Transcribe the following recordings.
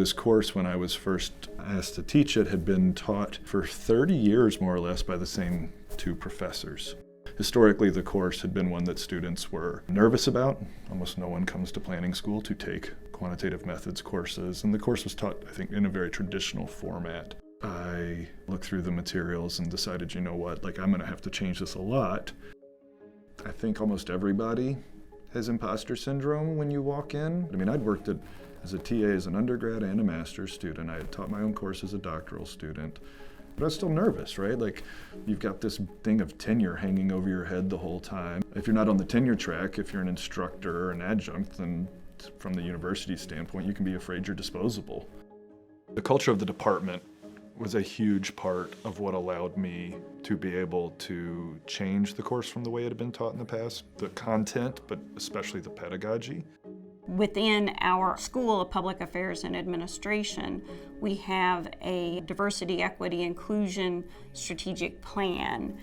this course, when I was first asked to teach it, had been taught for 30 years, more or less, by the same two professors. Historically, the course had been one that students were nervous about. Almost no one comes to planning school to take quantitative methods courses, and the course was taught, I think, in a very traditional format. I looked through the materials and decided, you know what, like, I'm gonna have to change this a lot. I think almost everybody has imposter syndrome when you walk in. I mean, I'd worked as a TA as an undergrad and a master's student. I had taught my own course as a doctoral student. But I was still nervous, right? Like, you've got this thing of tenure hanging over your head the whole time. If you're not on the tenure track, if you're an instructor or an adjunct, then from the university standpoint, you can be afraid you're disposable. The culture of the department was a huge part of what allowed me to be able to change the course from the way it had been taught in the past. The content, but especially the pedagogy. Within our School of Public Affairs and Administration, we have a diversity, equity, inclusion strategic plan.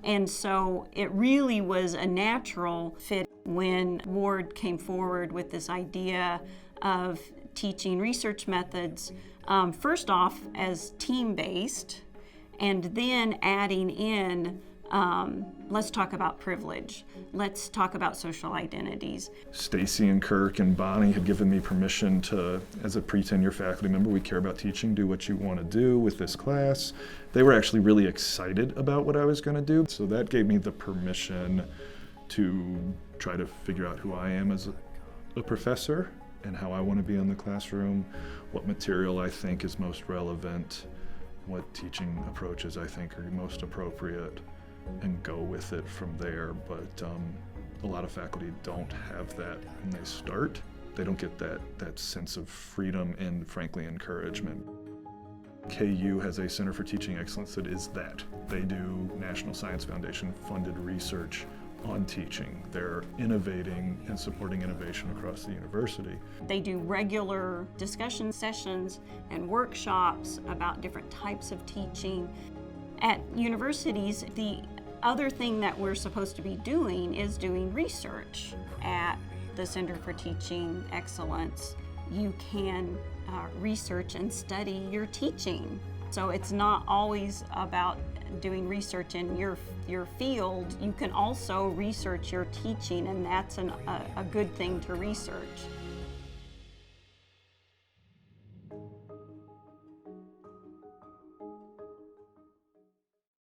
And so it really was a natural fit when Ward came forward with this idea of teaching research methods, first off as team-based, and then adding in let's talk about privilege. Let's talk about social identities. Stacy and Kirk and Bonnie had given me permission to, as a pre-tenure faculty member, we care about teaching, do what you want to do with this class. They were actually really excited about what I was going to do. So that gave me the permission to try to figure out who I am as a professor and how I want to be in the classroom, what material I think is most relevant, what teaching approaches I think are most appropriate, and go with it from there. But a lot of faculty don't have that when they start. They don't get that sense of freedom and, frankly, encouragement. KU has a Center for Teaching Excellence that is that. They do National Science Foundation funded research on teaching. They're innovating and supporting innovation across the university. They do regular discussion sessions and workshops about different types of teaching. At universities, the other thing that we're supposed to be doing is doing research. At the Center for Teaching Excellence, you can research and study your teaching. So it's not always about doing research in your field. You can also research your teaching, and that's a good thing to research.